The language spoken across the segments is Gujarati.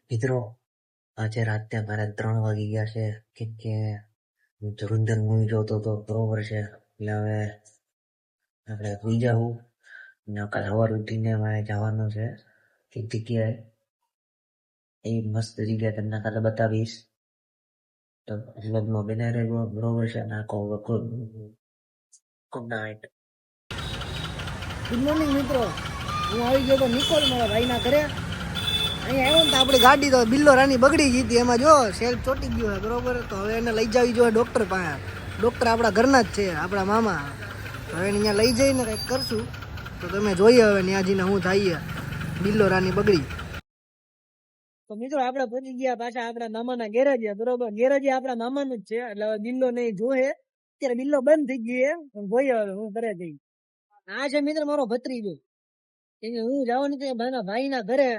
મિત્રો આજે રાતે મારે 3 વાગી ગયા છે કેમ કે હું ધુરંધર મૂવી જોતો હતો બરોબર છે એટલે હવે આપણે સુઈ જાવું ને કાલે સવાર ઉઠીને મારે જવાનું છે એક જગ્યાએ એ મસ્ત જગ્યા તમને કાલે બતાવીશ તો વ્લોગમાં બને રહેજો બરોબર છે નાખો ગુડ નાઇટ. ગુડ મોર્નિંગ મિત્રો, હું આવી ગયો તો નિકોલ મારા ભાઈના ઘરે. અહીંયા આવ્યો ને તો આપણી ગાડી તો બિલ્લો રાની બગડી ગઈ હતી, એમાં જો સેલ્ફ ચોટી ગયો છે બરોબર. તો હવે એને લઈ જવી જોઈએ ડૉક્ટર પાસે. ડૉક્ટર આપણા ઘરના જ છે, આપણા મામા. તો હવે અહીંયા લઈ જઈને કંઈક કરશું. તો તમે જોઈએ હવે ત્યાં જઈને શું થાય. બિલ્લો રાની બગડી. તો મિત્રો આપણે પહોંચી ગયા પાછા આપણા મામાના ગેરેજે બરોબર. ગેરેજે આપણા મામાનું જ છે એટલે હવે બિલ્લો નહીં જોહે. અત્યારે બિલ્લો બંધ થઈ ગયો છે, જોઈએ હવે હું ઘરે જઈ. આ છે મિત્ર મારો ભત્રીજો. હું જવાનું છે ભાઈના ઘરે.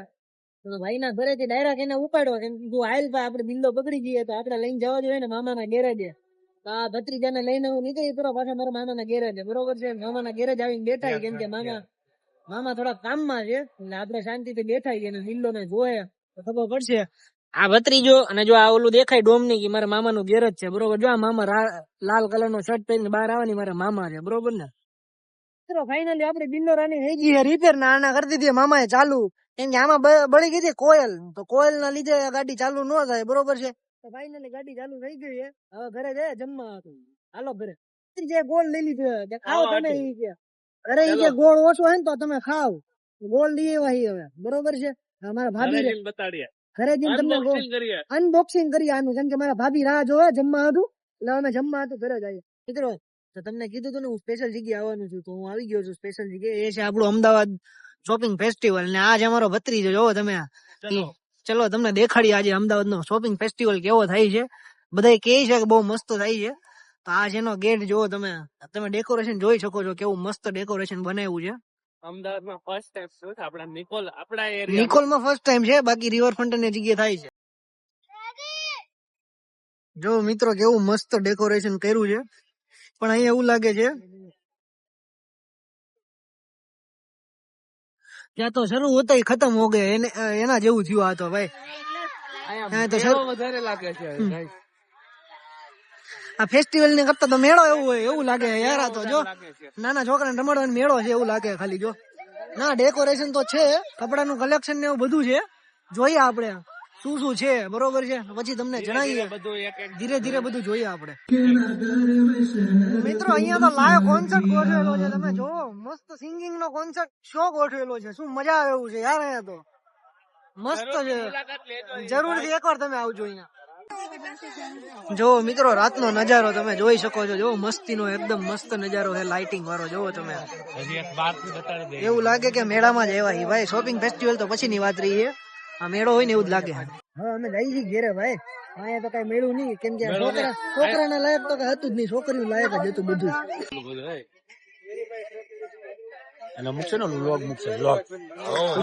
તો ભાઈના ઘરેથી ડાયરેક્ટ એને ઉપાડ્યો કેમ કે આયલ ભાઈ આપણે બિલ્લો બગડી જઈએ તો આપણે લઈને જવા જોઈએ ને મામાના ગેરેજે. તો આ ભત્રીજાને લઈને હું નીકળી પડો પાછા મારા મામાના ગેરેજે બરોબર છે. મામાના ગેરેજ આવીને બેઠા કેમ કે મામા થોડા કામમાં છે એટલે આપણે શાંતિથી બેઠા અને બિલ્લો ને જોયે તો ખબર પડશે. આ ભત્રીજો અને જો આ ઓલું દેખાય ડોમની કે મારા મામાનું ગેરેજ છે બરોબર. જો આ મામા લાલ કલર નો શર્ટ પહેરીને બહાર આવે ને મારા મામા છે બરોબર ને. ફાઇનલી આપણે બિલ્લો રાની થઈ ગઈ રિપેર ના આના કરી દીધી મામાએ ચાલુ કેમ કે આમાં બળી ગઈ છે કોયલ. તો કોયલ ના લીધે ગાડી ચાલુ ન થાય બરોબર છે. તો ફાઇનલી ગાડી ચાલુ થઈ ગઈ છે. હવે ઘરે જાય જમવા હતું. હાલો ઘરે જે ગોળ લઈ લીધો ખાઓ તમે. અરે એ જે ગોળ ઓછો હોય ને તો તમે ખાવ. ગોળ લઈ આવ્યા હવે બરોબર છે. મારા ભાભી ઘરે જઈને તમને અનબોક્સિંગ કરી આનું કેમ કે મારા ભાભી રાહ જોવે જમવા હતું એટલે અમે જમવા હતું ઘરે જઈએ. મિત્રો તો તમને કીધું હતું ને હું સ્પેશિયલ જગ્યાએ આવવાનું છું તો હું આવી ગયો છું સ્પેશિયલ જગ્યાએ. એ છે આપણું અમદાવાદ શોપિંગ ફેસ્ટિવલ ને આજ અમારો ભત્રીજો જોવો તમે. ચલો તમને દેખાડી આજે અમદાવાદ નો શોપિંગ ફેસ્ટિવલ કેવો થાય છે. બધા કહે છે કે બહુ મસ્ત થાય છે. તો આજ એનો ગેટ જોવો તમે. તમે ડેકોરેશન જોઈ શકો છો કેવું મસ્ત ડેકોરેશન બનાવ્યું છે. અમદાવાદમાં ફર્સ્ટ ટાઈમ શું આપડા નિકોલમાં ફર્સ્ટ ટાઈમ છે, બાકી રિવરફ્રન્ટ ની જગ્યાએ થાય છે. જો મિત્રો કેવું મસ્ત ડેકોરેશન કર્યું છે. પણ અહીંયા એવું લાગે છે ત્યાં તો શરૂ હોતા ખતમ હો ગયા એના જેવું થયું. આ તો ભાઈ વધારે લાગે છે. આ ફેસ્ટિવલ ને કરતા તો મેળો એવું હોય એવું લાગે યાર. આ તો જો નાના છોકરાને રમાડવાનો મેળો છે એવું લાગે ખાલી. જો ના ડેકોરેશન તો છે, કપડાનું કલેક્શન ને એવું બધું છે. જોઈએ આપણે શું શું છે બરોબર છે પછી તમને જણાવીએ. ધીરે ધીરે બધું જોઈએ આપણે. મિત્રો અહીંયા તો લાઈવ કોન્સર્ટ ગોઠવેલો છે તમે જોવો. મસ્ત સિંગિંગ નો કોન્સર્ટ શો ગોઠવેલો છે. શું મજા આવે એવું છે યાર. અહીંયા તો મસ્ત છે, જરૂરથી એકવાર તમે આવજો અહીંયા. જો મિત્રો રાતનો નજારો તમે જોઈ શકો છો. જો મસ્તીનો એકદમ મસ્ત નજારો છે લાઇટિંગ વાળો. જોવો તમે એવું લાગે કે મેળામાં જ આવ્યા ભાઈ. શોપિંગ ફેસ્ટિવલ તો પછી ની વાત રહી છે, આ મેળો હોય ને એવું જ લાગે. હા અમે જઈ છીએ ઘેરે ભાઈ. અહીંયા તો કઈ મેળું નહીં કેમ કે છોકરાના લાયક તો કઈ હતું જ નહીં, છોકરીઓ લાયક જ હતું બધું.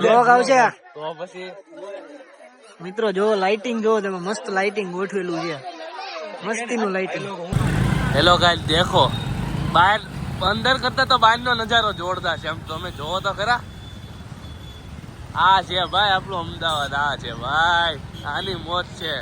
વ્લોગ આવશે તો પછી મિત્રો. જો લાઇટિંગ જો તમે મસ્ત લાઇટિંગ ગોઠવેલું છે, મસ્તીનું લાઇટિંગ. હેલો ગાઈસ દેખો બહાર અંદર કરતા તો બહાર નો નજારો જોરદાર છે. એમ તમે જોવો તો ખરા. આ છે ભાઈ આપણું અમદાવાદ. આ છે ભાઈ આની મોજ છે.